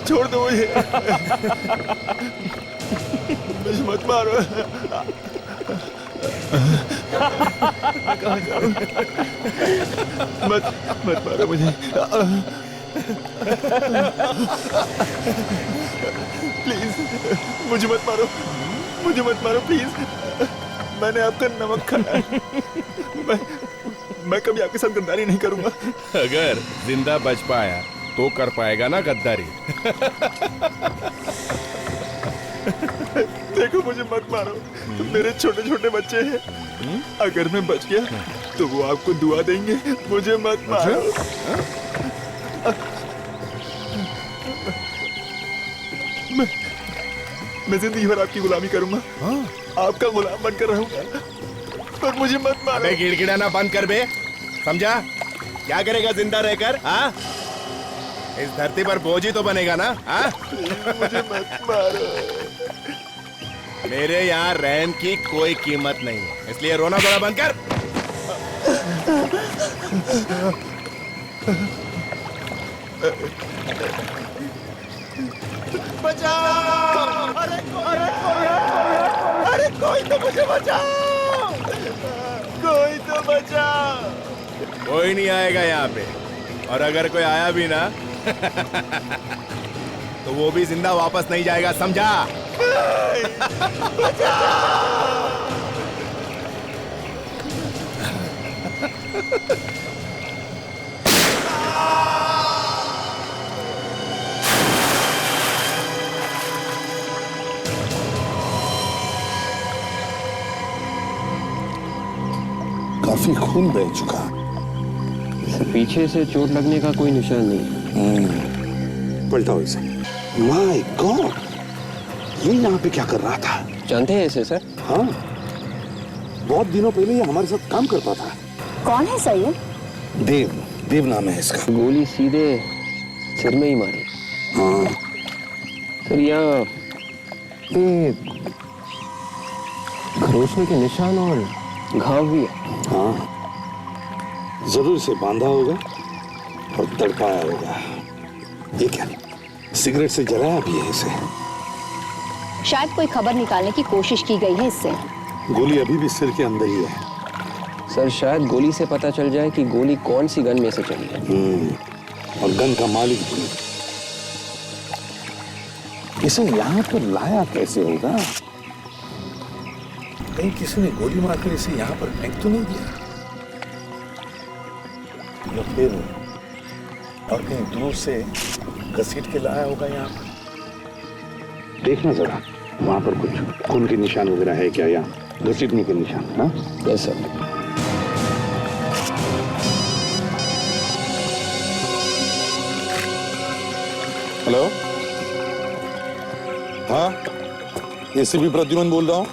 छोड़ दो मुझे, मुझे मत मारो। मैं कहाँ जाऊँ? मत मत मारो मुझे, प्लीज मुझे मत मारो, मुझे मत मारो प्लीज। मैंने आपका नमक खाया है। मैं कभी आपके साथ गद्दारी नहीं करूंगा। अगर जिंदा बच पाया तो कर पाएगा ना गद्दारी। देखो मुझे मत मारो, मेरे छोटे छोटे बच्चे हैं, अगर मैं बच गया तो वो आपको दुआ देंगे। मुझे मत मारो। मैं जिंदगी भर आपकी गुलामी करूंगा, आपका गुलाम बनकर रहूंगा, पर मुझे मत मारो। अबे गिड़गिड़ाना बंद कर बे, समझा? क्या करेगा जिंदा रहकर? हाँ, इस धरती पर बोझ ही तो बनेगा ना। हाँ, मुझे मत मारो। मेरे यहाँ रहन की कोई कीमत नहीं है, इसलिए रोना धोना बंद कर। बचाओ! अरे कोई तो मुझे बचाओ! कोई तो बचाओ! कोई नहीं आएगा यहाँ पे, और अगर कोई आया भी ना तो वो भी जिंदा वापस नहीं जाएगा, समझा? काफी खून बह चुका। पीछे से चोट लगने का कोई निशान नहीं। पलटाओ इसे। माय गॉड, ये यहाँ पे क्या कर रहा था? जानते हैं इसे सर? हाँ, बहुत दिनों पहले ये हमारे साथ काम करता था। कौन है सर ये? देव नाम है इसका। गोली सीधे सिर में ही मारी। हाँ सर यहाँ पे खरोचने के निशान और घाव भी है। हाँ, जरूर से बांधा होगा और तड़पाया होगा। ये क्या, सिगरेट से जलाया भी है इसे? शायद कोई खबर निकालने की कोशिश की गई है इससे। गोली अभी भी सिर के अंदर ही है। सर शायद गोली से पता चल जाए कि गोली कौन सी गन में से चली है। और गन का मालिक भी। इसे यहाँ पर लाया कैसे होगा? कहीं किसी ने गोली मारकर इसे यहाँ पर फेंक तो नहीं दिया? या फिर और कहीं दूर से घसीट के लाया होगा यहाँ पर? देखना जरा, वहां पर कुछ खून के निशान वगैरह है क्या, या घसीटने के निशान? हाँ यस सर। हेलो, हाँ, एसीपी प्रद्युमन बोल रहा हूँ।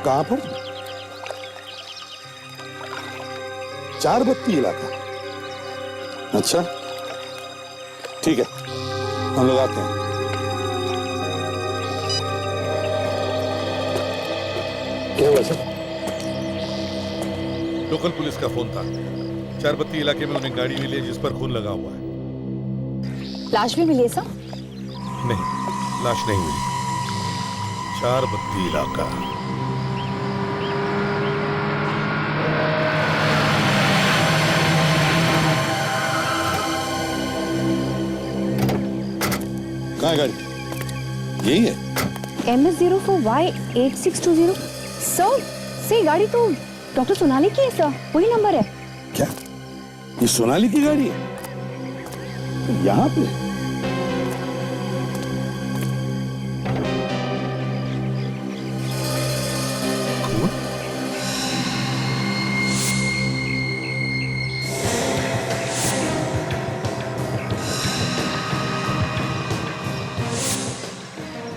कहां पर? चार बत्ती इलाका। अच्छा ठीक है, हम लोग आते हैं। क्या हुआ सर? लोकल पुलिस का फोन था, चारबत्ती इलाके में उन्हें गाड़ी मिली है जिस पर खून लगा हुआ है। लाश भी मिली है सर? नहीं, लाश नहीं मिली। चारबत्ती इलाका। कहाँ है गाड़ी? यही है। MS04Y8620। सर, से गाड़ी तो डॉक्टर सोनाली की है सर, वही नंबर है। क्या ये सोनाली की गाड़ी है यहाँ पे?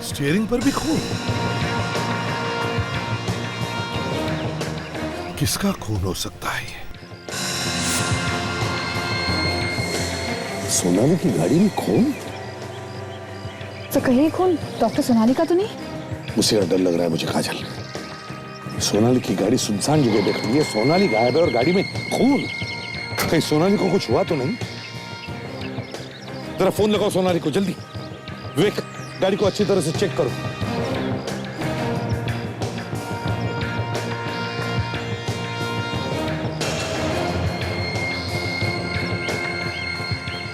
स्टीयरिंग पर भी खून? किसका खून हो सकता है ये? सोनाली की गाड़ी में खून? तो कहीं खून डॉक्टर सोनाली का तो नहीं? मुझे डर लग रहा है मुझे, काजल। सोनाली की गाड़ी सुनसान जगह पे खड़ी है, सोनाली गायब है और गाड़ी में खून। कहीं सोनाली को कुछ हुआ तो नहीं? जरा फोन लगाओ सोनाली को जल्दी। विवेक, गाड़ी को अच्छी तरह से चेक करो।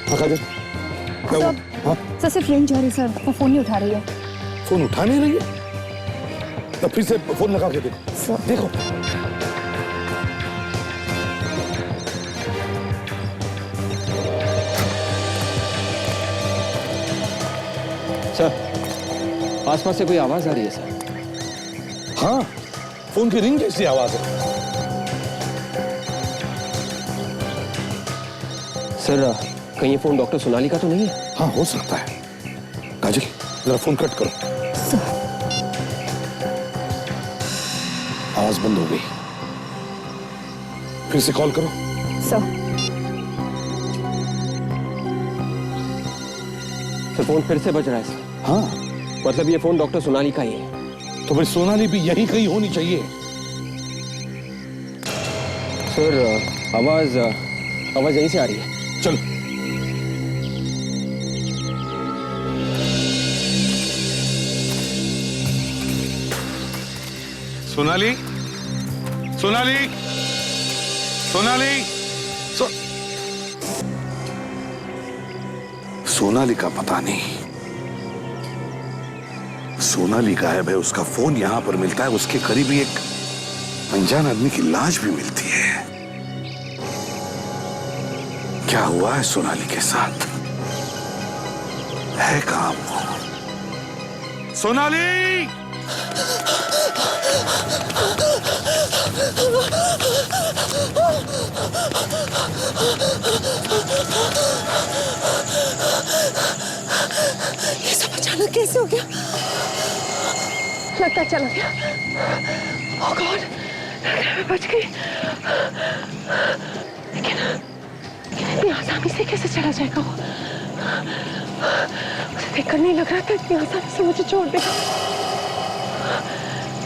हाँ काजल, क्या हुआ? हाँ, सर सिर्फ रिंग जा रही है सर, वो फोन नहीं उठा रही है। फोन उठा नहीं रही है? तो फिर से फोन लगा के देखो। सर देखो। सर, आसपास से कोई आवाज आ रही है सर। हाँ, फोन की रिंग जैसी आवाज है। सर, कहीं ये फोन डॉक्टर सोनाली का तो नहीं है? हाँ, हो सकता है। काजल, जरा फोन कट करो। सर आवाज बंद हो गई। फिर से कॉल करो। सर सर, फोन फिर से बज रहा है सर। हाँ, मतलब ये फोन डॉक्टर सोनाली का ही है। तो फिर सोनाली भी यही कहीं होनी चाहिए। सर, आवाज यहीं से आ रही है। चलो। सोनाली, सोनाली, सोनाली, सोनाली का पता नहीं। सोनाली गायब है, उसका फोन यहां पर मिलता है, उसके करीब ही एक अनजान आदमी की लाश भी मिलती है। क्या हुआ है सोनाली के साथ? है कहां वो? सोनाली, ये सब अचानक कैसे हो गया? लगता है चला गया। ओह गॉड, मैं बच गई। लेकिन इतनी आसानी से कैसे चला जाएगा वो? उसे देखकर नहीं लग रहा था इतनी आसानी से मुझे छोड़ देगा।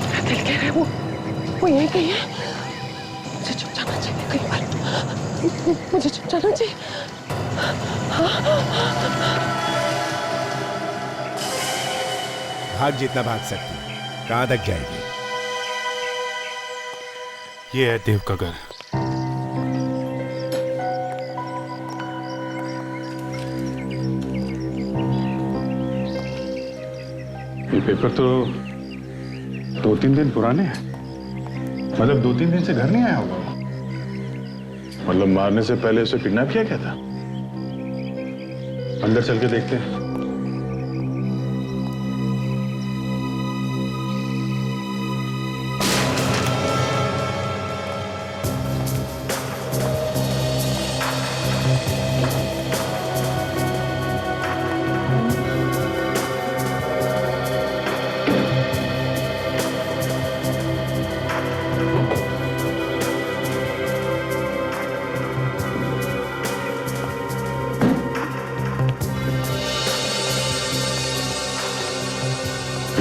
मेरा दिल कह रहा है वो यहीं कहीं है। मुझे चुप जाना चाहिए, कई बार मुझे चुप जाना चाहिए। भाग जितना भाग सकती है, कहां तक जाएगी? ये है देव का घर। ये पेपर तो 2-3 दिन पुराने हैं। मतलब 2-3 दिन से घर नहीं आया होगा। मतलब मारने से पहले उसे किडनैप किया क्या था? अंदर चल के देखते हैं।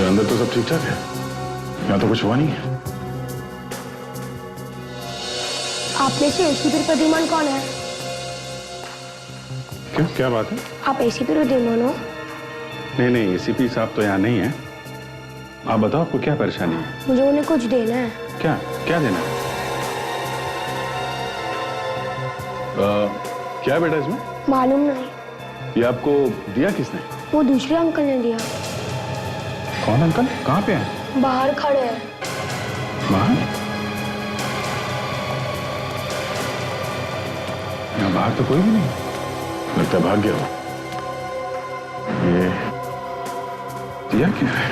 अंदर तो सब ठीक ठाक है, यहाँ तो कुछ हुआ नहीं है। आप में से एसीपी रुद्रमान कौन है? क्यों, क्या बात है? आप एसीपी रुद्रमान हो? नहीं, एसीपी साहब तो यहाँ नहीं है। आप बताओ, आपको क्या परेशानी है? मुझे उन्हें कुछ देना है। क्या देना है? क्या है बेटा इसमें? मालूम नहीं। ये आपको दिया किसने? वो दूसरे अंकल ने दिया। कौन अंकल? कहाँ पे है? बाहर खड़े हैं। बाहर? यहाँ बाहर तो कोई भी नहीं। लगता है भाग गया हो। ये दिया क्या है?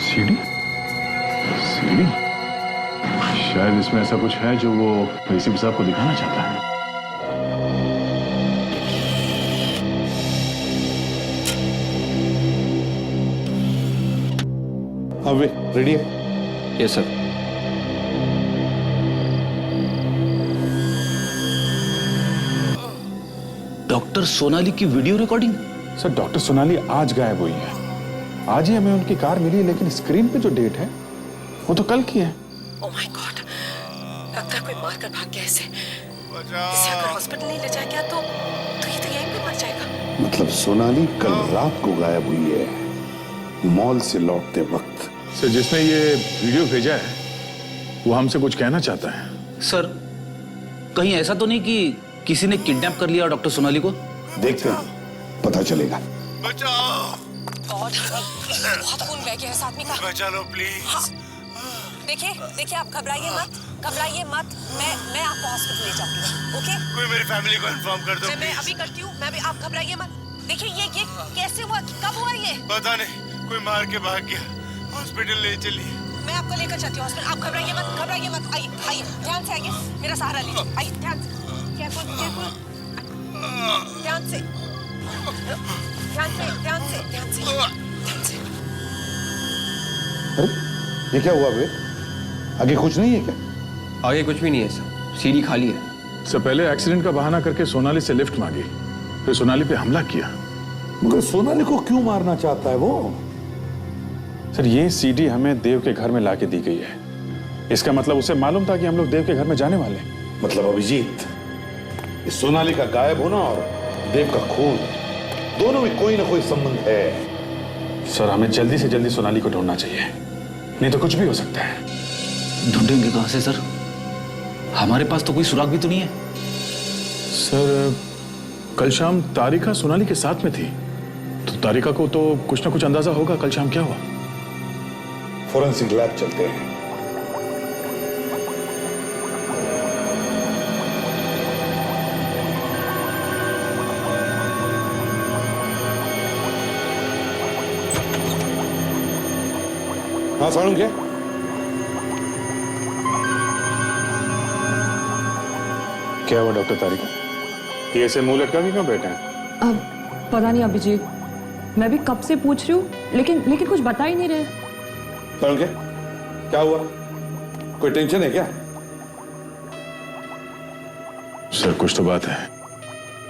सीढ़ी? शायद इसमें ऐसा कुछ है जो वो एसीपी साहब को दिखाना चाहता है। हाँ वे रेडी है? Yes sir. डॉक्टर सोनाली की video recording? Sir doctor Sonali आज गायब हुई है। आज ही हमें उनकी कार मिली है, लेकिन स्क्रीन पे जो डेट है वो तो कल की है। ओह माय गॉड, लगता है कोई मार कर भाग गया इसे। इसे अगर हॉस्पिटल नहीं ले जाया गया तो ये तो यहीं पे मर जाएगा। मतलब सोनाली कल रात को गायब हुई है, मॉल से लौटते वक्त। सर जिसने ये वीडियो भेजा है वो हमसे कुछ कहना चाहता है। सर कहीं ऐसा तो नहीं कि किसी ने किडनैप कर लिया डॉक्टर सोनाली को? देखते हैं, पता चलेगा। गॉड, बहुत खून बह गया इस आदमी का। बचा लो प्लीज। देखिए आप घबराइए मत। मैं आपको हॉस्पिटल ले जाऊंगी। ओके? कोई मेरी फैमिली को इन्फॉर्म कर दो। मैं अभी करती हूँ। मैं भी, आप घबराइए मत। देखिए ये कैसे हुआ, कब हुआ ये? पता नहीं, कोई मार के भाग गया। हॉस्पिटल ले चलिए। मैं आपको लेकर चलती हूँ हॉस्पिटल। आप घबराइए मत। आइए, ध्यान से आइए। मेरा सहारा लीजिए। आइए, ध्यान से। केयरफुल। ध्यान से। अरे ये क्या हुआ बे? आगे कुछ नहीं है क्या? आगे कुछ भी नहीं है सर, सीढ़ी खाली है। सर पहले एक्सीडेंट का बहाना करके सोनाली से लिफ्ट मांगी, फिर सोनाली पे हमला किया। मगर सोनाली को क्यों मारना चाहता है वो? सर ये सीडी हमें देव के घर में लाके दी गई है। इसका मतलब उसे मालूम था कि हम लोग देव के घर में जाने वाले हैं। मतलब अभिजीत, इस सोनाली का गायब होना और देव का खून, दोनों में कोई ना कोई संबंध है। सर हमें जल्दी से जल्दी सोनाली को ढूंढना चाहिए, नहीं तो कुछ भी हो सकता है। ढूंढेंगे कहां से सर? हमारे पास तो कोई सुराग भी तो नहीं है। सर कल शाम तारिका सोनाली के साथ में थी, तो तारिका को तो कुछ ना कुछ अंदाजा होगा कल शाम क्या हुआ। फोरेंसिक लैब चलते हैं। हाँ साड़ू क्या? क्या हुआ डॉक्टर तारिका? ये ऐसे मुंह लटका के क्यों बैठे हैं? अब पता नहीं अभिजीत, मैं भी कब से पूछ रही हूँ, लेकिन कुछ बता ही नहीं रहे। साड़ू क्या हुआ? कोई टेंशन है क्या? सर कुछ तो बात है,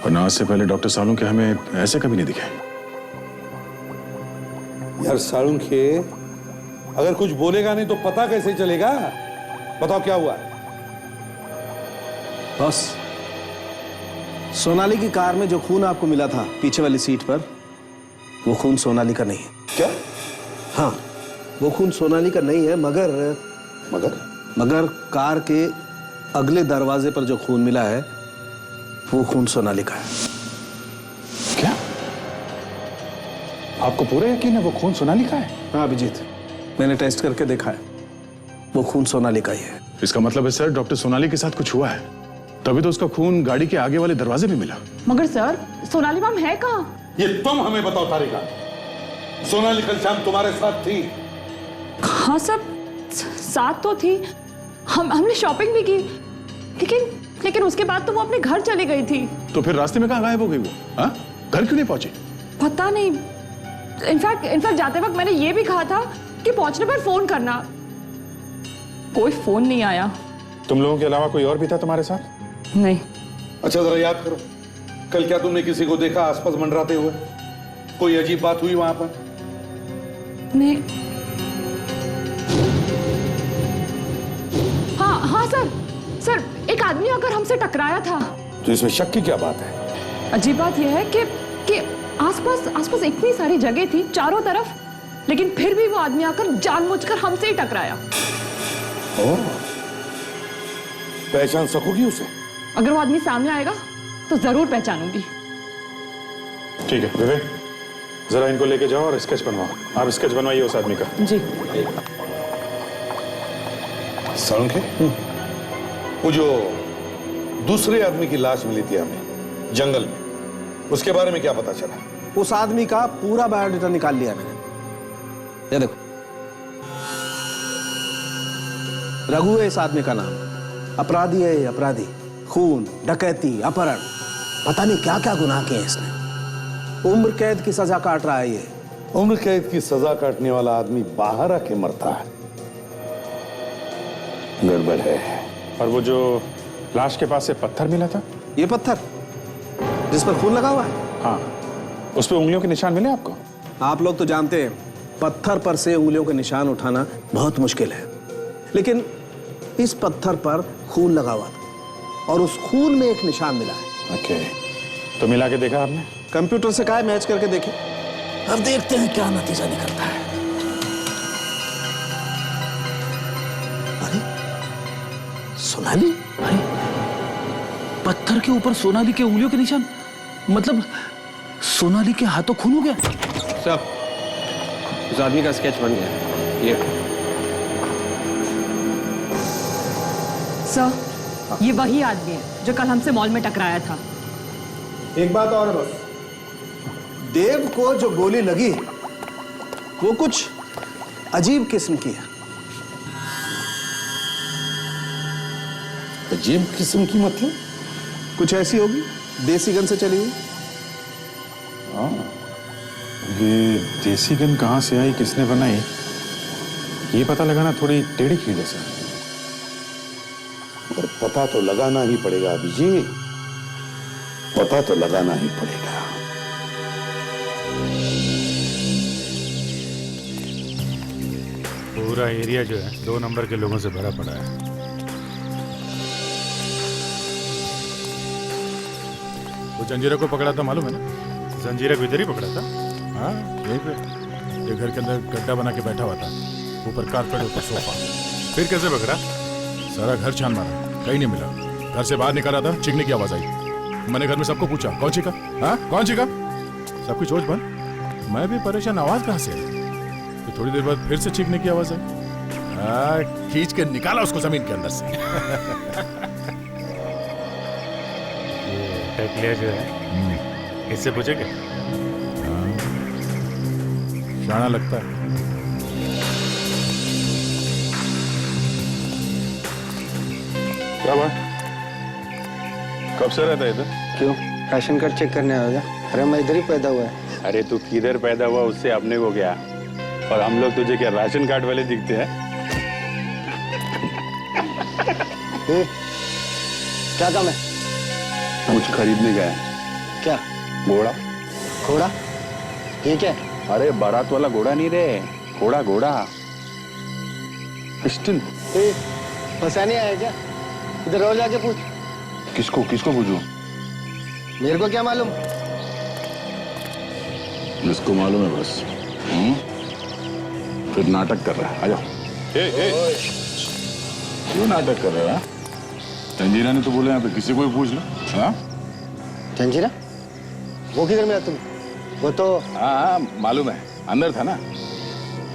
वरना आज से पहले डॉक्टर सालुंखे हमें ऐसे कभी नहीं दिखे। यार साळुंखे, अगर कुछ बोलेगा नहीं तो पता कैसे चलेगा? बताओ क्या हुआ? बस सोनाली की कार में जो खून आपको मिला था पीछे वाली सीट पर, वो खून सोनाली का नहीं है। क्या? हाँ, वो खून सोनाली का नहीं है, मगर कार के अगले दरवाजे पर जो खून मिला है वो खून सोनाली का है। क्या? आपको पूरा यकीन है वो खून सोनाली का है? हाँ अभिजीत, मैंने टेस्ट करके देखा है, वो खून सोनाली का ही है। इसका मतलब है सर डॉक्टर सोनाली के साथ कुछ हुआ है, तभी तो उसका खून गाड़ी के आगे वाले दरवाजे में मिला। मगर सर सोनाली मैम है कहाँ? ये तुम हमें बताओ तारिका, सोनाली कल शाम तुम्हारे साथ थी? हाँ सब साथ तो थी, हमने शॉपिंग भी की, लेकिन उसके बाद तो वो अपने घर चली गई थी। तो फिर रास्ते में कहाँ गायब हो गई वो? हाँ, घर क्यों नहीं पहुंची? पता नहीं। इनफैक्ट जाते वक्त मैंने ये भी कहा था कि पहुंचने पर फोन करना, कोई फोन नहीं आया। तुम लोगों के अलावा कोई और भी था तुम्हारे साथ? नहीं। अच्छा जरा याद करो, कल क्या तुमने किसी को देखा आसपास मंडराते हुए? कोई अजीब बात हुई वहां पर? नहीं। हाँ सर एक आदमी आकर हमसे टकराया था। तो इसमें शक की क्या बात है? अजीब बात यह है कि आसपास इतनी सारी जगह थी चारों तरफ, लेकिन फिर भी वो आदमी आकर जानबूझकर हमसे ही टकराया। पहचान सकोगी उसे? अगर वो आदमी सामने आएगा तो जरूर पहचानूंगी। ठीक है विवेक, जरा इनको लेके जाओ और स्केच बनवाओ। आप स्केच बनवाइए उस आदमी का। जी। साळुंखे, वो जो दूसरे आदमी की लाश मिली थी हमें जंगल में, उसके बारे में क्या पता चला? उस आदमी का पूरा बायोडाटा निकाल लिया मैंने। ये देखो, रघु है इस आदमी का नाम। अपराधी है, अपराधी, खून, डकैती, अपहरण, पता नहीं क्या क्या गुनाह किए इसने। उम्र कैद की सजा काट रहा है ये। उम्र कैद की सजा काटने वाला आदमी बाहर आके मरता है, गड़बड़ है। और वो जो लाश के पास से पत्थर मिला था, ये पत्थर जिस पर खून लगा हुआ है? हाँ, उस पर उंगलियों के निशान मिले आपको? आप लोग तो जानते हैं पत्थर पर से उंगलियों के निशान उठाना बहुत मुश्किल है, लेकिन इस पत्थर पर खून लगा हुआ था और उस खून में एक निशान मिला है। ओके, तो मिला के देखा आपने? कंप्यूटर से कहा मैच करके देखे, अब देखते हैं क्या नतीजा निकलता है। अरे सोनाली, अरे पत्थर के ऊपर सोनाली के उंगलियों के निशान, मतलब सोनाली के हाथों खून हो गया। सब उस आदमी का स्केच बन गया। ये सर, ये वही आदमी है जो कल हमसे मॉल में टकराया था। एक बात और है बस, देव को जो गोली लगी वो कुछ अजीब किस्म की है। अजीब किस्म की मतलब? कुछ ऐसी होगी, देसी गन से चली हुई। ये देसी गन कहाँ से आई, किसने बनाई, ये पता लगाना थोड़ी टेढ़ी खीर जैसा है। पर पता तो लगाना ही पड़ेगा अभिजीत, पता तो लगाना ही पड़ेगा। पूरा एरिया जो है 2 नंबर के लोगों से भरा पड़ा है। वो जंजीरा को पकड़ा था मालूम है ना? जंजीरा को इधर ही पकड़ा था। हाँ, यहीं पे ये घर के अंदर गड्ढा बना के बैठा हुआ था, ऊपर कारपेट ऊपर सोफा। फिर कैसे पकड़ा? सारा घर छान मारा, कहीं नहीं मिला। घर से बाहर निकल रहा था, चीखने की आवाज आई। मैंने घर में सबको पूछा कौन चीखा, हाँ कौन चीखा? सबकी सोच बंद, मैं भी परेशान, आवाज कहाँ से आई? तो थोड़ी देर बाद फिर से चीखने की आवाज आई, खींच के निकाला उसको जमीन के अंदर से। ये टकलिया जो है, इससे पूछे क्या? शाना लगता है। क्या बात, कब से रहता है इधर? क्यों, राशन कार्ड चेक करने आएगा? अरे मैं इधर ही पैदा हुआ है। अरे तू किधर पैदा हुआ उससे अपने को क्या, और हम लोग तुझे क्या राशन कार्ड वाले दिखते हैं? क्या काम है? कुछ खरीदने गया है। क्या? घोड़ा। घोड़ा? ये क्या है? अरे बारात वाला घोड़ा नहीं रे, घोड़ा घोड़ा। पिस्टल। फंसाने आया क्या? इधर और जाके पूछ। किसको किसको पूछूं? मेरे को क्या मालूम? जिसको मालूम है बस। फिर नाटक कर रहा है, आ जाओ। क्यों नाटक कर रहा है? जंजीरा ने तो बोला यहाँ पे किसी को भी पूछ लो। हाँ? जंजीरा? वो किधर मिला तुम? वो तो हाँ मालूम है, अंदर था ना।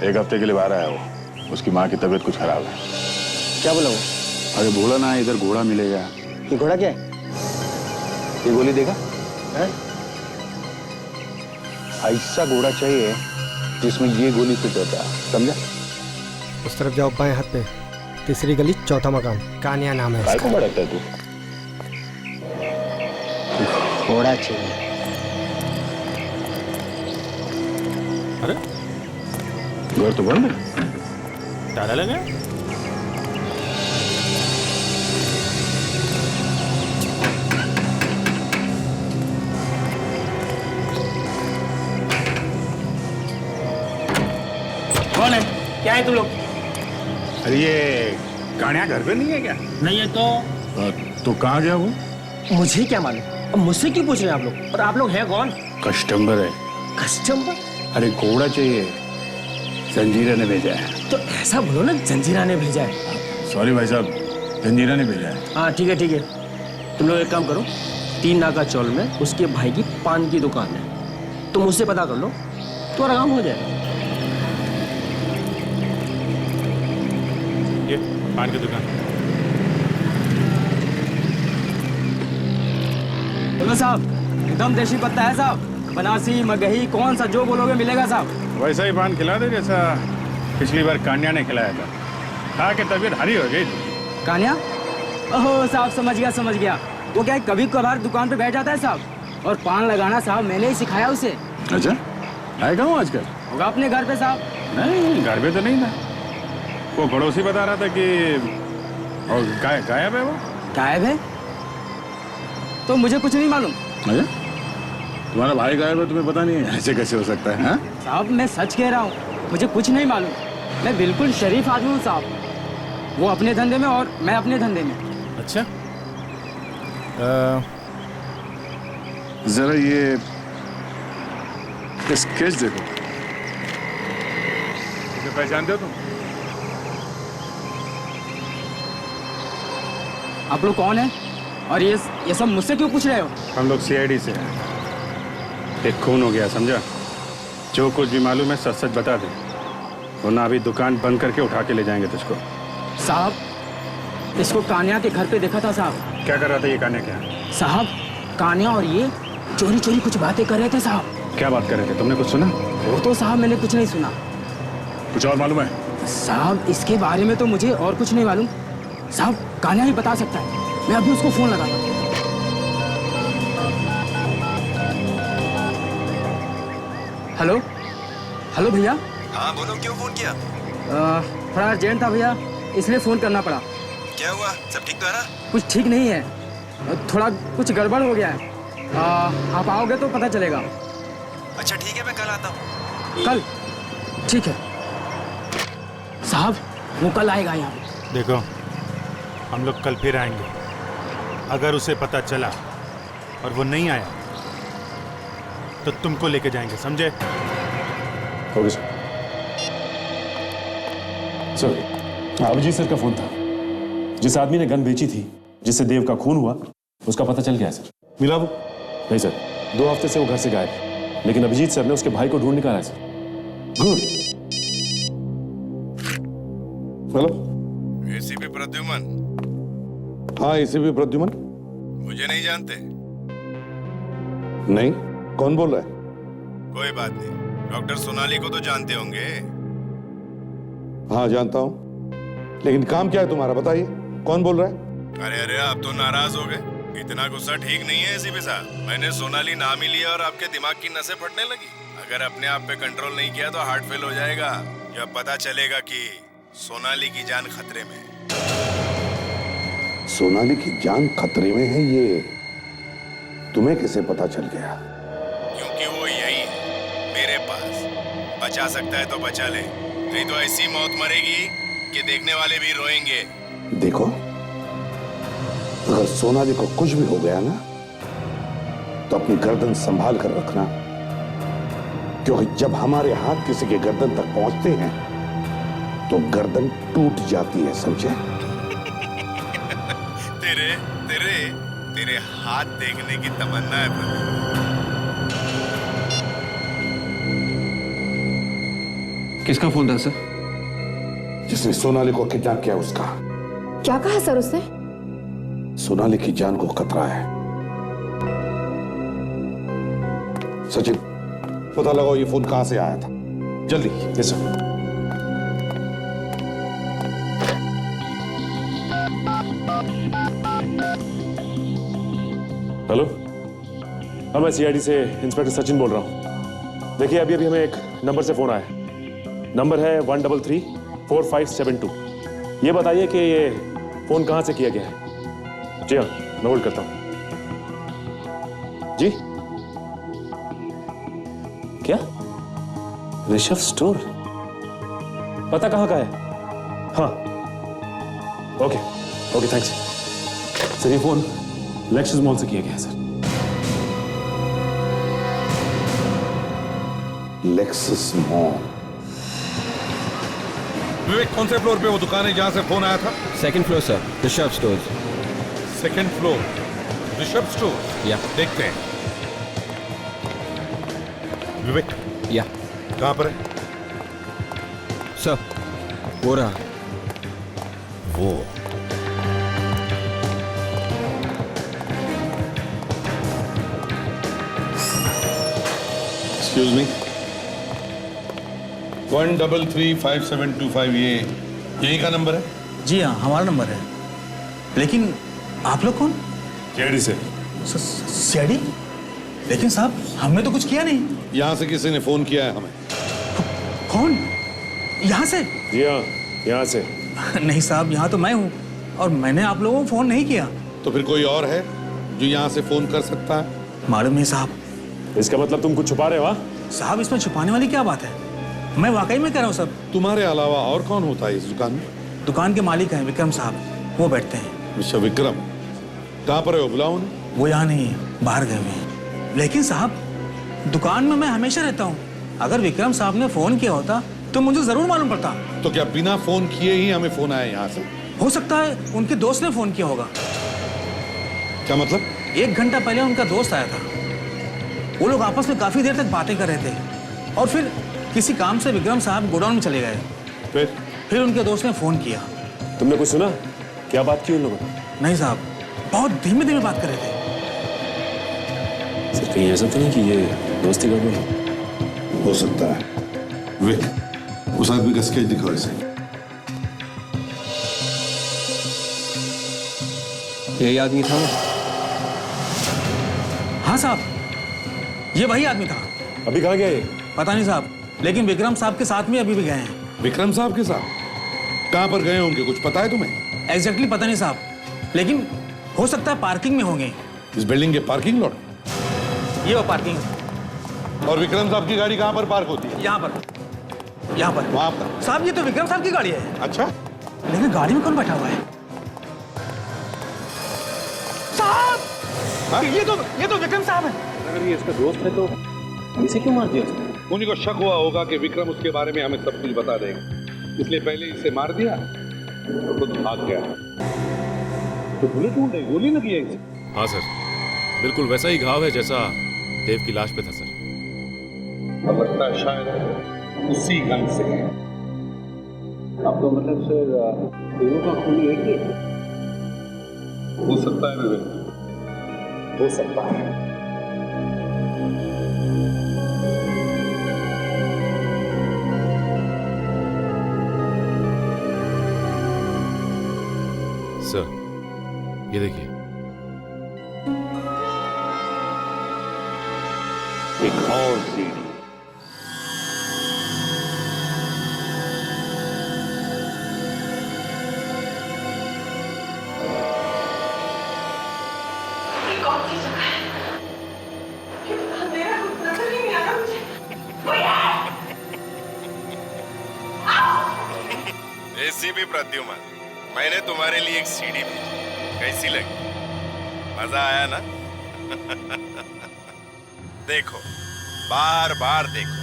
1 हफ्ते के लिए बाहर आया वो, उसकी माँ की तबीयत कुछ खराब है। क्या बोला वो? अरे बोला ना इधर घोड़ा मिलेगा। ये घोड़ा क्या है? ये गोली देगा? है? ऐसा घोड़ा चाहिए जिसमें ये गोली फिट होता है, समझा? उस तरफ जाओ, बाएं हाथ पे, तीसरी गली, चौथा मकान, कान्या नाम है। काय को बढ़ता है तू? घोड़ा चाहिए। अरे घर तो बंद है, ताला लगा। कौन है? क्या है तुम लोग? अरे ये कान्या घर पे नहीं है क्या? नहीं है तो कहाँ गया वो? मुझे क्या मालूम? अब मुझसे क्यों पूछ रहे हैं आप लोग? और आप लोग हैं कौन? कस्टमर है। कस्टमर? अरे घोड़ा चाहिए, जंजीरा ने भेजा है। तो ऐसा बोलो ना, जंजीरा ने भेजा है। सॉरी भाई साहब, जंजीरा ने भेजा है। हाँ ठीक है ठीक है, तुम लोग एक काम करो, 3 नाका चौल में उसके भाई की पान की दुकान है, तुम उससे पता कर लो, तुम्हारा काम हो जाएगा। ये पान की दुकान। बोलो साहब, एकदम देसी पत्ता है साहब, बनारसी मगही कौन सा जो बोलोगे मिलेगा साहब। वैसा ही पान खिला दे जैसा पिछली बार कान्या ने खिलाया था, खा के तबीयत हरी हो गई। कान्या? ओहो साहब, समझ गया। वो क्या है, कभी कभार दुकान पे बैठ जाता है साहब, और पान लगाना साहब मैंने ही सिखाया उसे। अच्छा, आएगा हूँ आजकल? होगा अपने घर पे साहब। नहीं, घर पे तो नहीं था। वो पड़ोसी बता रहा था कि और गायब है वो। गायब है? तो मुझे कुछ नहीं मालूम। अच्छा? तुम्हारा भाई गायब है, तुम्हें पता नहीं है? ऐसे कैसे हो सकता है? हाँ? साहब मैं सच कह रहा हूँ, मुझे कुछ नहीं मालूम। मैं बिल्कुल शरीफ आदमी हूँ साहब। वो अपने धंधे में और मैं अपने धंधे में। अच्छा, जरा ये स्केच देखो। इसे पहचानते हो तुम? आप लोग कौन हैं? और ये सब मुझसे क्यों पूछ रहे हो? हम लोग सीआईडी से हैं। एक खून हो गया, समझा? जो कुछ भी मालूम है सच सच बता दे, वरना अभी दुकान बंद करके उठा के ले जाएंगे तुझको। साहब इसको कान्या के घर पे देखा था साहब। क्या कर रहा था ये कान्या? क्या साहब कान्या और ये चोरी चोरी कुछ बातें कर रहे थे साहब। क्या बात कर रहे थे? तुमने कुछ सुना? वो तो साहब मैंने कुछ नहीं सुना। कुछ और मालूम है? साहब इसके बारे में तो मुझे और कुछ नहीं मालूम। साहब कान्या ही बता सकता है। मैं अभी उसको फोन लगाता हूँ। हेलो हेलो भैया। हाँ बोलो, क्यों फोन किया? थोड़ा अर्जेंट था भैया, इसलिए फोन करना पड़ा। क्या हुआ? सब ठीक तो है ना? कुछ ठीक नहीं है, थोड़ा कुछ गड़बड़ हो गया है। आप आओगे तो पता चलेगा। अच्छा ठीक है, मैं कल आता हूँ। कल? ठीक है साहब, वो कल आएगा यहाँ पे। देखो हम लोग कल फिर आएंगे। अगर उसे पता चला और वो नहीं आया तो तुमको लेके जाएंगे, समझे? Okay sir. अभिजीत सर का फोन था। जिस आदमी ने गन बेची थी, जिससे देव का खून हुआ, उसका पता चल गया है सर। मिला वो? नहीं सर, 2 हफ्ते से वो घर से गायब है, लेकिन अभिजीत सर ने उसके भाई को ढूंढ निकाला है sir. Good. Hello, ACP Pradyuman. हाँ एसीपी प्रद्युमन। मुझे नहीं जानते? नहीं, कौन बोल रहा है? कोई बात नहीं, डॉक्टर सोनाली को तो जानते होंगे। हाँ जानता हूँ, लेकिन काम क्या है तुम्हारा, बताइए कौन बोल रहा है? अरे अरे आप तो नाराज हो गए। इतना गुस्सा ठीक नहीं है एसीपी साहब। मैंने सोनाली नाम ही लिया और आपके दिमाग की नसें फटने लगी। अगर अपने आप पे कंट्रोल नहीं किया तो हार्ट फेल हो जाएगा। जब पता चलेगा कि सोनाली की जान खतरे में। सोनाली की जान खतरे में है, ये तुम्हें कैसे पता चल गया? क्योंकि वो यही है मेरे पास। बचा सकता है तो बचा ले, नहीं तो ऐसी मौत मरेगी कि देखने वाले भी रोएंगे। देखो, अगर सोनाली को कुछ भी हो गया ना, तो अपनी गर्दन संभाल कर रखना, क्योंकि जब हमारे हाथ किसी के गर्दन तक पहुंचते हैं तो गर्दन टूट जाती है, समझे? तेरे तेरे तेरे हाथ देखने की तमन्ना है प्रदीप। किसका फोन था सर? जिसने सोनाली को किडनैप किया उसका। क्या कहा सर उसने? सोनाली की जान को खतरा है। सचिन, पता लगाओ ये फोन कहां से आया था, जल्दी। Yes sir. हेलो, हाँ मैं सीआईडी से इंस्पेक्टर सचिन बोल रहा हूँ। देखिए अभी हमें एक नंबर से फोन आया। नंबर है 1334572। ये बताइए कि ये फोन कहाँ से किया गया है? जी हाँ, मैं होल्ड करता हूँ। जी क्या? ऋषभ स्टोर? पता कहाँ का है? हाँ ओके ओके थैंक्स सर। ये फोन लेक्सस मॉल से किया गया है सर। Lexus mall? विवेक, कौन से फ्लोर पे वो दुकान है जहां से फोन आया था? 2nd floor sir, Rishabh stores. 2nd floor Rishabh store. या देखते हैं। विवेक, या कहां पर है सर? वो रहा वो। एक्सक्यूज मी, 1335725 ये यही का नंबर है? जी हाँ, हमारा नंबर है। लेकिन आप लोग कौन? सीआईडी से। सीआईडी? लेकिन साहब हमने तो कुछ किया नहीं। यहां से किसी ने फोन किया है हमें। कौन? यहाँ से? जी हाँ, यहाँ से। नहीं साहब, यहाँ तो मैं हूँ और मैंने आप लोगों को फोन नहीं किया। तो फिर कोई और है जो यहाँ से फोन कर सकता है? मालूम नहीं साहब, इसका मतलब तुम कुछ छुपा रहे हो? हाँ? साहब इसमें छुपाने वाली क्या बात है? मैं वाकई में कह रहा हूँ सब। तुम्हारे अलावा और कौन होता है इस दुकान में? दुकान के मालिक हैं विक्रम साहब, वो बैठते हैं। मिस्टर विक्रम, कहाँ पर है वो? बुलाओ उन्हें। वो यहाँ नहीं है, बाहर गए हुए हैं। लेकिन साहब दुकान में मैं हमेशा रहता हूँ। अगर विक्रम साहब ने फोन किया होता तो मुझे जरूर मालूम पड़ता। तो क्या बिना फोन किए ही हमें फोन आया यहाँ से? हो सकता है उनके दोस्त ने फोन किया होगा। क्या मतलब? 1 घंटा पहले उनका दोस्त आया था। वो लोग आपस में काफी देर तक बातें कर रहे थे और फिर किसी काम से विक्रम साहब गोडाउन में चले गए। फिर उनके दोस्त ने फोन किया। तुमने कुछ सुना? क्या बात की उन लोगों ने? नहीं साहब, बहुत धीमे धीमे बात कर रहे थे। सर कहीं ऐसा तो नहीं कि ये दोस्ती गड़बड़ हो सकता है। विक, उस आदमी का स्केच दिखाओ इसे। यही आदमी था? हाँ साहब, ये वही आदमी था। अभी कहाँ गया ये? पता नहीं साहब, लेकिन विक्रम साहब के साथ में अभी भी गए हैं। विक्रम साहब के साथ? कहाँ पर गए होंगे, कुछ पता है तुम्हें? एग्जैक्टली पता नहीं साहब, लेकिन हो सकता है पार्किंग में होंगे। इस बिल्डिंग के पार्किंग लॉट? ये वो पार्किंग। और विक्रम साहब की गाड़ी कहाँ पर पार्क होती है? यहाँ पर। वहाँ पर? साहब ये तो विक्रम साहब की गाड़ी है। अच्छा, लेकिन गाड़ी में कौन बैठा हुआ है? साहब, ये तो विक्रम साहब है। अगर ये इसका दोस्त है तो इसे क्यों मार दिया उसने? उन्हीं को शक हुआ होगा कि विक्रम उसके बारे में हमें सब कुछ बता देगा, इसलिए पहले इसे मार दिया तो खुद भाग गया। तो बुलेट ढूंढ रही, गोली लगी है इसे? हाँ सर, बिल्कुल वैसा ही घाव है जैसा देव की लाश पे था सर। और लगता है शायद उसी गन से है। अब तो मतलब सर दोनों का खून एक ही है? हो सकता है विवेक, हो सकता है। सर ये देखिए, एक और सीढ़ी। कौन सी जगह है? अंधेरा कुछ नजर ही नहीं आ रहा मुझे। कोई है? एसीपी प्रद्युमन, मैंने तुम्हारे लिए एक सीडी भेजी, कैसी लगी? मजा आया ना? देखो, बार बार देखो,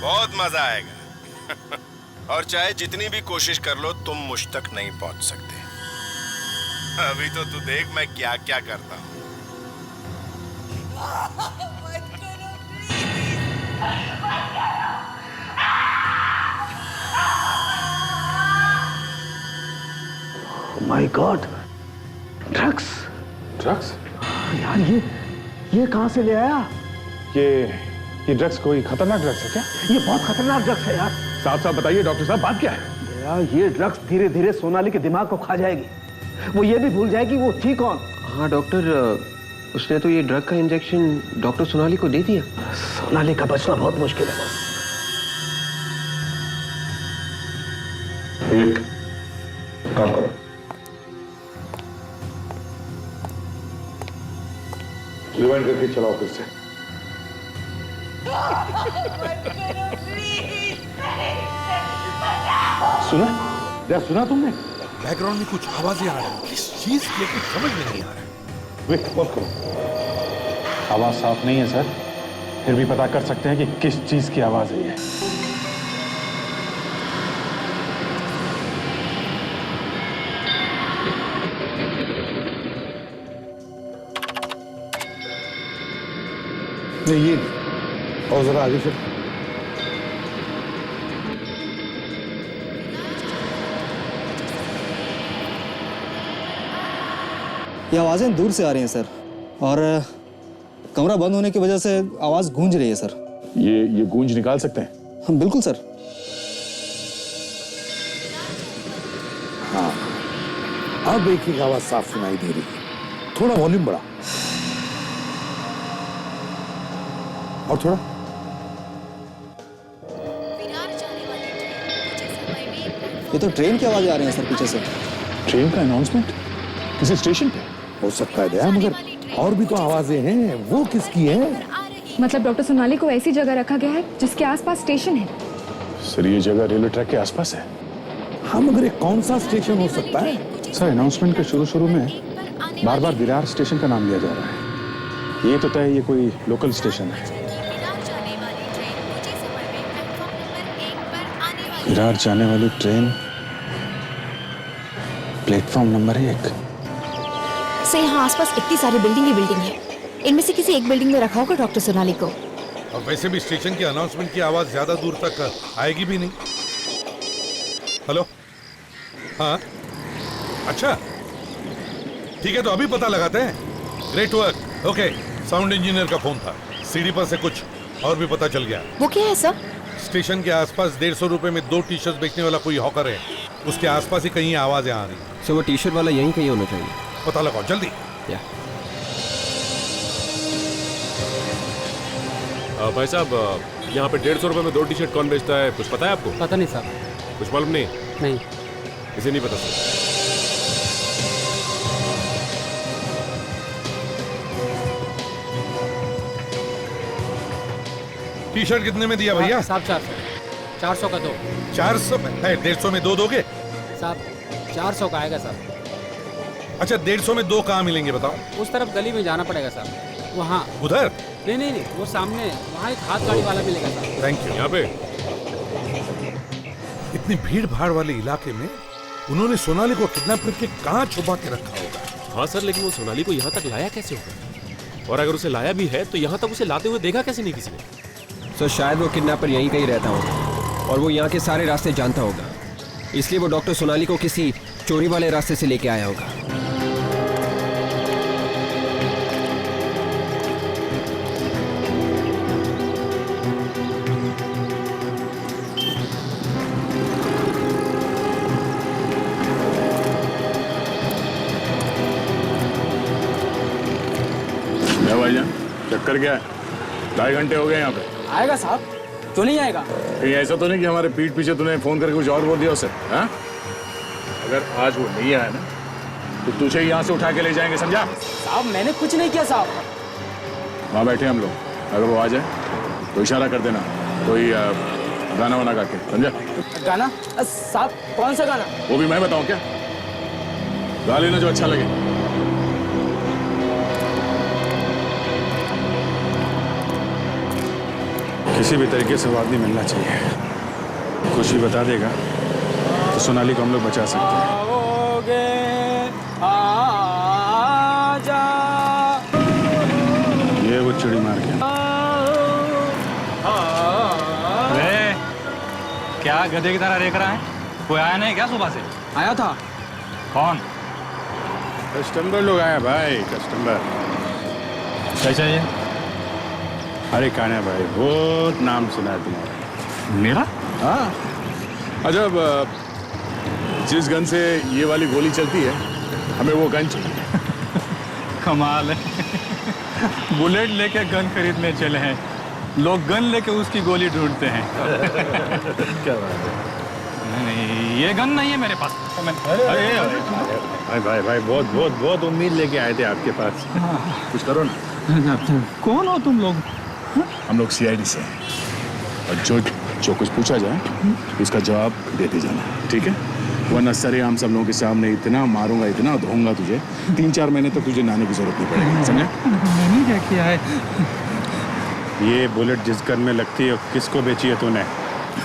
बहुत मजा आएगा। और चाहे जितनी भी कोशिश कर लो, तुम मुझ तक नहीं पहुंच सकते। अभी तो तू देख मैं क्या क्या करता हूं। My God, drugs. ड्रग्स? यार ये कहाँ से ले आया? ये ड्रग्स कोई खतरनाक ड्रग्स है क्या? ये बहुत खतरनाक ड्रग्स है यार। साफ साफ बताइए डॉक्टर साहब, बात क्या है? यार ये ड्रग्स धीरे धीरे सोनाली के दिमाग को खा जाएगी। वो ये भी भूल जाएगी वो थी कौन। हाँ डॉक्टर, उसने तो ये ड्रग का इंजेक्शन डॉक्टर सोनाली को दे दिया। सोनाली का बचना बहुत मुश्किल है बस। एक काम करो, रिवाइंड करके चलाओ फिर से। सुना? क्या सुना तुमने? बैकग्राउंड में कुछ आवाजें आ रही हैं, किस चीज की कुछ समझ में नहीं आ रहा है। विक, बंद करो। आवाज साफ नहीं है सर, फिर भी पता कर सकते हैं कि किस चीज की आवाज है ये। नहीं ये, और जरा आगे चल। ये आवाज़ें दूर से आ रही हैं सर, और कमरा बंद होने की वजह से आवाज़ गूंज रही है सर। ये गूंज निकाल सकते हैं? हाँ बिल्कुल सर। हाँ, अब एक ही आवाज साफ सुनाई दे रही है। थोड़ा वॉल्यूम बढ़ा, और थोड़ा। ये तो ट्रेन की आवाज़ें आ रही हैं सर पीछे से। ट्रेन का अनाउंसमेंट किसी स्टेशन पे? हो सकता है दया, मगर और भी तो आवाजें हैं, वो किसकी हैं? मतलब डॉक्टर सोनाली को ऐसी जगह रखा गया है जिसके आसपास स्टेशन है। सर ये जगह रेलवे ट्रैक के आसपास है। हाँ मगर ये कौन सा स्टेशन हो सकता है? सर अनाउंसमेंट के शुरू में बार बार विरार स्टेशन का नाम लिया जा रहा है। ये तो तय ये कोई लोकल स्टेशन है। विरार जाने वाली ट्रेन प्लेटफॉर्म नंबर 1। सर यहाँ आसपास इतनी सारी बिल्डिंग है। इनमें से किसी एक बिल्डिंग में रखा होगा डॉक्टर सोनाली को। और वैसे भी स्टेशन की अनाउंसमेंट की आवाज ज्यादा दूर तक आएगी भी नहीं। हेलो, हाँ अच्छा ठीक है, तो अभी पता लगाते हैं। Great work. Okay, sound engineer का फोन था, सीढ़ी पर से कुछ और भी पता चल गया। वो क्या है सर? स्टेशन के आसपास 150 रुपए में 2 टी शर्ट बेचने वाला कोई हॉकर है, उसके आसपास ही कहीं आवाजें आ रही। सो वो टी शर्ट वाला यहीं कहीं होना चाहिए। पता लगाओ जल्दी। भाई साहब, यहाँ पे 150 रुपए में 2 टी शर्ट कौन बेचता है, कुछ पता है आपको? पता नहीं साहब। कुछ मालूम नहीं? नहीं। इसे नहीं पता सर। टी शर्ट कितने में दिया भैया? साहब 400 का 2। 400 में है, 150 में 2 दोगे? साहब 400 का आएगा साहब। अच्छा 150 में 2 कहाँ मिलेंगे बताओ? उस तरफ गली में जाना पड़ेगा साहब, वहाँ। उधर? नहीं, वो सामने वहाँ एक हाथ गाड़ी वाला मिलेगा साहब। Thank you. यहाँ पे इतनी भीड़ भाड़ वाले इलाके में उन्होंने सोनाली को किडनैप करके कहाँ छुपा के रखा होगा? हाँ सर, लेकिन वो सोनाली को यहाँ तक लाया कैसे होगा? और अगर उसे लाया भी है तो यहाँ तक उसे लाते हुए देखा कैसे नहीं किसी ने? सर शायद वो किडनैपर यहीं कहीं रहता होगा और वो यहाँ के सारे रास्ते जानता होगा, इसलिए वो डॉक्टर सोनाली को किसी चोरी वाले रास्ते से लेके आया होगा। भाईजान चक्कर क्या है? 2.5 घंटे हो गए यहाँ पे। आएगा साहब, क्यों नहीं आएगा? कहीं ऐसा तो नहीं कि हमारे पीठ पीछे तूने फोन करके कुछ और बोल दिया उसे? हाँ? अगर आज वो नहीं आया ना तो तुझे यहाँ से उठा के ले जाएंगे, समझा? साहब मैंने कुछ नहीं किया साहब। वहाँ बैठे हम लोग, अगर वो आ जाए तो इशारा कर देना, कोई गाना वाना गा के, समझा? गाना? साहब कौन सा गाना? वो भी मैं बताऊँ क्या? गा लेना जो अच्छा लगे। किसी भी तरीके से वो आदमी मिलना चाहिए। कुछ भी बता देगा तो सोनाली को हम लोग बचा सकते हैं। आजा। ये वो चिड़ी मार के। अरे क्या गधे की तरह रेख रहा है? कोई आया नहीं क्या सुबह से? आया था। कौन? कस्टमर लोग आए भाई, कस्टमर। क्या चाहिए? अरे कान्हा भाई, बहुत नाम सुना है तुम्हारा। मेरा? हाँ। अच्छा, जिस गन से ये वाली गोली चलती है, हमें वो गन चाहिए। कमाल है। बुलेट लेके गन खरीदने चले हैं, लोग गन लेके उसकी गोली ढूंढते हैं। क्या बात है? नहीं, ये गन नहीं है मेरे पास। भाई भाई भाई, बहुत बहुत बहुत उम्मीद लेके आए थे आपके पास। कुछ करो ना। कौन हो तुम लोग? हम लोग CID से हैं और जो कुछ पूछा जाए उसका जवाब देते जाना, ठीक है? वरना सरेआम सब लोगों के सामने इतना मारूंगा, इतना धोऊंगा तुझे, 3-4 महीने तक तुझे नहाने की जरूरत नहीं पड़ेगी, समझे? मैंने क्या किया है? ये बुलेट जिस गन में लगती है किसको बेची है तूने?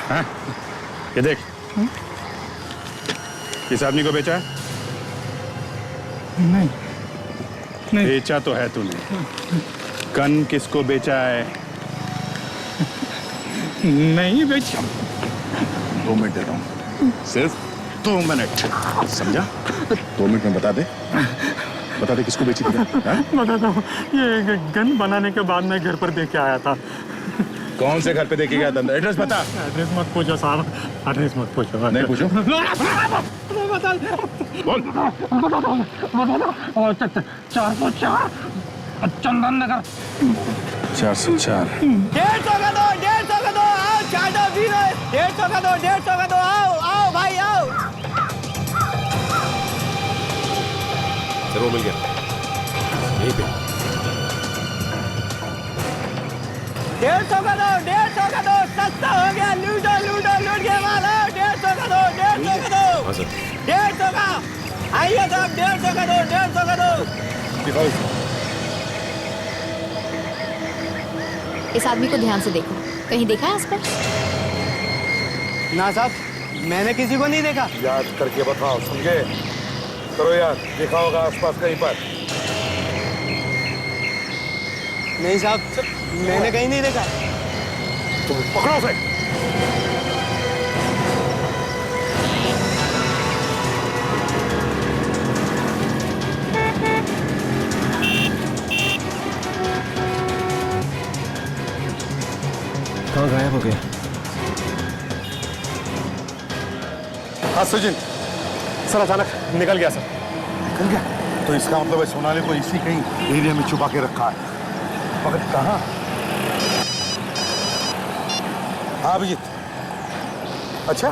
हाँ? ये देख, किस आदमी को बेचा है? नहीं। बेचा तो है तूने। गन किसको बेचा है? नहीं बेचा। 2 मिनट देता हूँ, सिर्फ 2 मिनट, समझा? 2 मिनट में बता दे किसको बेची थी? बताता हूँ, ये गन बनाने के बाद मैं घर पर देख के आया था। कौन से घर पे देखे गया था? एड्रेस बता। एड्रेस मत पूछो साहब, एड्रेस मत पूछो। नहीं पूछो? बोल। 404 चंदन नगर। 404। 150 का दो, 150 का दो, आओ चाटा पी रहे। 150 का दो, 150 का दो, आओ आओ भाई आओ। सर वो मिल गया, यहीं पे। 150 का दो, 150 का दो, सस्ता हो गया, लूटो लूटो लूट के मारो, 150 का दो, 150 का दो, 150 का, आइए साहब 150 का दो, 150 का दो। इस आदमी को ध्यान से देखो, कहीं देखा है आसपास? ना साहब, मैंने किसी को नहीं देखा। याद करके बताओ, समझे? करो यार, देखा होगा आसपास कहीं पर? नहीं साहब, मैंने कहीं नहीं देखा। तुम पकड़ो उसे। कहाँ गायब हो गया? हाँ सचिन, सर अचानक निकल गया सर। निकल गया? तो इसका मतलब है सोनाली को इसी कहीं एरिया में छुपा के रखा है। मगर कहाँ? हाँ अभिजीत। अच्छा,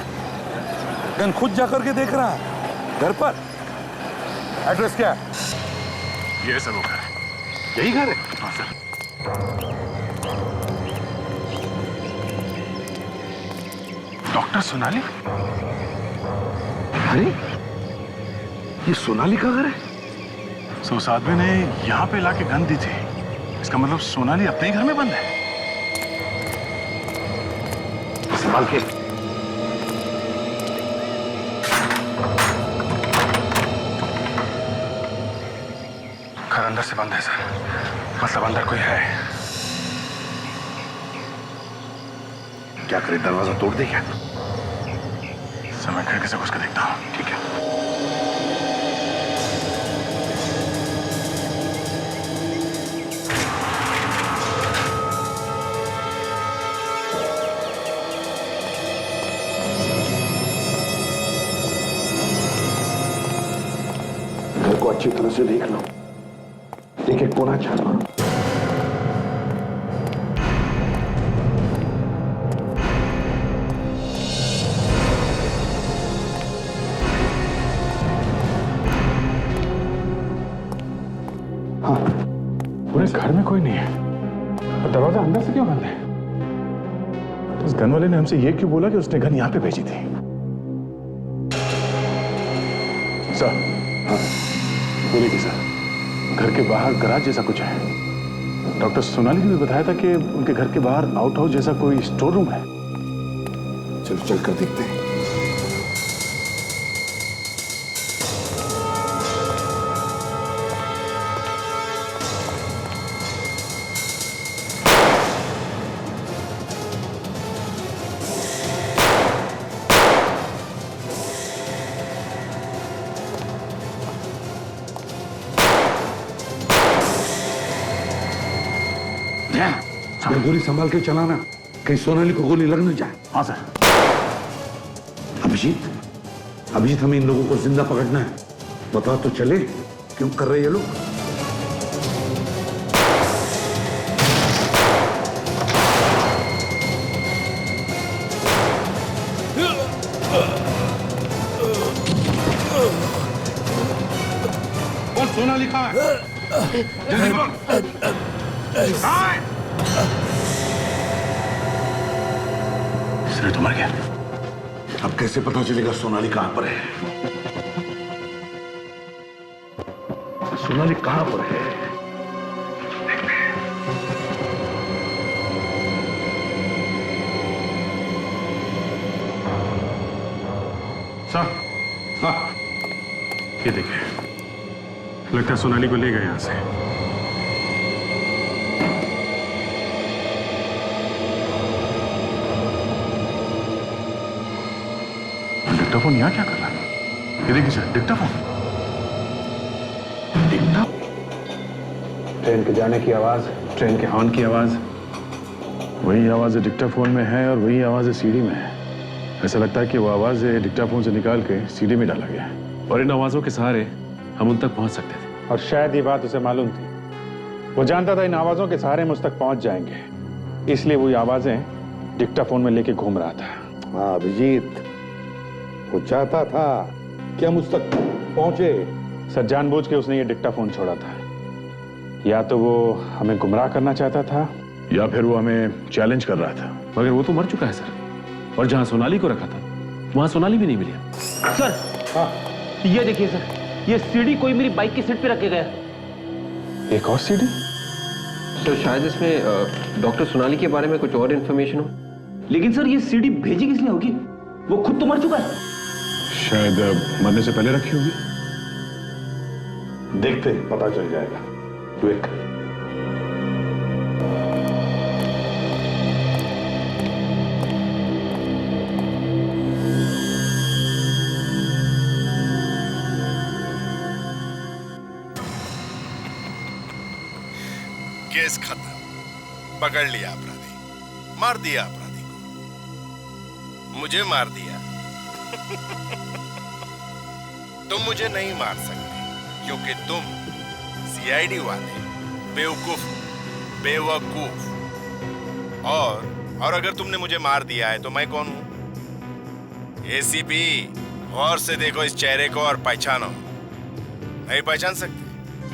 गन खुद जाकर के देख रहा है घर पर। एड्रेस क्या है? ये सर वो घर है। यही घर है? हाँ सर। डॉक्टर सोनाली? अरे ये सोनाली का घर है? सो उस आदमी ने यहाँ पे लाके गन दी थी। इसका मतलब सोनाली अपने ही घर में बंद है। संभाल के। घर अंदर से बंद है सर, मतलब अंदर कोई है। क्या करे, दरवाजा तोड़ दे क्या? सर मैं खिड़की से घुस के देखता हूँ। ठीक है। घर को अच्छी तरह से देख लो, एक एक कोना छान मारो। पूरे घर में कोई नहीं है और दरवाजा अंदर से क्यों बंद है? तो उस गन वाले ने हमसे ये क्यों बोला कि उसने गन यहाँ पे भेजी थी? सर, हाँ बोलिए कि सर, घर के बाहर गराज जैसा कुछ है। डॉक्टर सोनाली ने भी बताया था कि उनके घर के बाहर आउट हाउस जैसा कोई स्टोर रूम है। चलो चल कर देखते हैं। गोली संभाल के चलाना, कहीं सोनाली को गोली लग न जाए। हाँ सर। अभिजीत हमें इन लोगों को जिंदा पकड़ना है। बता तो चले क्यों कर रहे ये लोग? और सोनाली कहाँ है? जल्दी बोल। कहाँ है? सिर तो मर गया। अब कैसे पता चलेगा सोनाली कहां पर है? सोनाली कहां पर है? सर, हाँ ये देखिए, लगता है सोनाली को ले गए यहां से। डिक्टाफोन यहाँ क्या कर रहा है? ये देखिए सर, डिक्टाफोन। ट्रेन के जाने की आवाज, ट्रेन के हॉर्न की आवाज, वही आवाज डिक्टाफोन में है और वही आवाज सीडी में है। ऐसा लगता है कि वो आवाज डिक्टाफोन से निकाल के सीडी में डाला गया है और इन आवाजों के सहारे हम उन तक पहुंच सकते थे। और शायद ये बात उसे मालूम थी। वो जानता था इन आवाजों के सहारे हम उस तक पहुंच जाएंगे, इसलिए वो आवाजें डिक्टाफोन में लेके घूम रहा था। हाँ अभिजीत, वो चाहता था कि हम उस तक पहुंचे। सर जानबूझ के उसने ये डिक्टाफोन छोड़ा था। या तो वो हमें गुमराह करना चाहता था या फिर वो हमें चैलेंज कर रहा था। मगर वो तो मर चुका है सर, और जहां सोनाली को रखा था वहां सोनाली भी नहीं मिली। सर ये देखिए सर, ये सीडी कोई मेरी बाइक की सीट पे रख के गया। एक और सीडी? तो शायद इसमें डॉक्टर सोनाली के बारे में कुछ और इन्फॉर्मेशन हो। लेकिन सर ये सीडी भेजी किसने होगी? वो खुद तो मर चुका है। शायद मरने से पहले रखी होगी। देखते पता चल जाएगा। क्विक। केस खत्म, पकड़ लिया अपराधी, मार दिया अपराधी को, मुझे मार दिया। तुम मुझे नहीं मार सकते क्योंकि तुम सीआईडी वाले बेवकूफ बेवकूफ। और अगर तुमने मुझे मार दिया है तो मैं कौन हूं? एसीपी, गौर से देखो इस चेहरे को और पहचानो। नहीं पहचान सकते?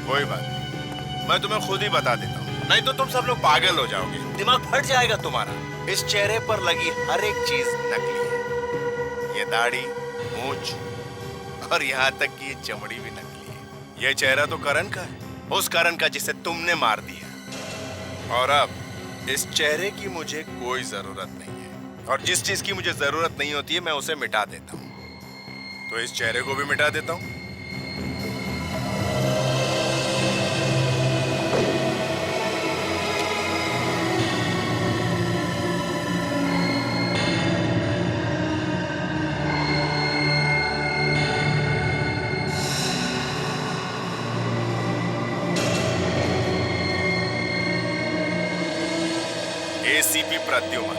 कोई बात नहीं, मैं तुम्हें खुद ही बता देता हूं, नहीं तो तुम सब लोग पागल हो जाओगे, दिमाग फट जाएगा तुम्हारा। इस चेहरे पर लगी हर एक चीज नकली है। ये दाढ़ी, मूंछ और यहाँ तक कि ये चमड़ी भी नकली है। ये चेहरा तो करण का है, उस करण का जिसे तुमने मार दिया। और अब इस चेहरे की मुझे कोई जरूरत नहीं है, और जिस चीज की मुझे जरूरत नहीं होती है मैं उसे मिटा देता हूँ। तो इस चेहरे को भी मिटा देता हूँ। एसीपी प्रद्युमन,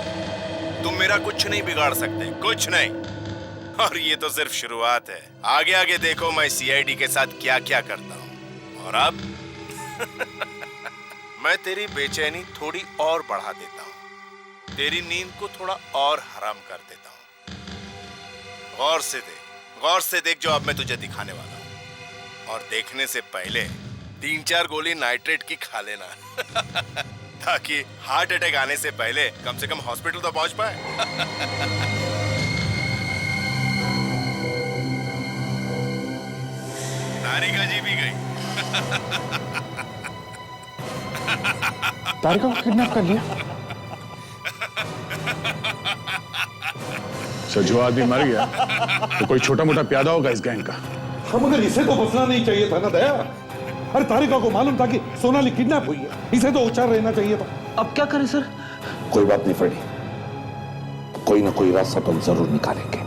तुम मेरा कुछ नहीं बिगाड़ सकते, कुछ नहीं। और ये तो सिर्फ शुरुआत है, आगे आगे देखो मैं सीआईडी के साथ क्या क्या करता हूँ। और अब मैं तेरी बेचैनी थोड़ी और बढ़ा देता हूँ, तेरी नींद को थोड़ा और हराम कर देता हूँ। गौर से देख जो अब मैं तुझे दिखाने वाला हूँ। और देखने से पहले 3-4 गोली नाइट्रेट की खा लेना ताकि हार्ट अटैक आने से पहले कम से कम हॉस्पिटल तो पहुंच पाए। तारिका जी भी गई। तारिका को किडनैप कर लिया? सर जो आदमी मर गया तो कोई छोटा मोटा प्यादा होगा इस गैंग का। हम मगर इसे तो बचना नहीं चाहिए था ना दया। अरे तारिका को मालूम था कि सोनाली किडनैप हुई है, इसे तो होशियार रहना चाहिए था। अब क्या करें सर? कोई बात नहीं फ्रेडी, कोई ना कोई रास्ता तो जरूर निकालेंगे।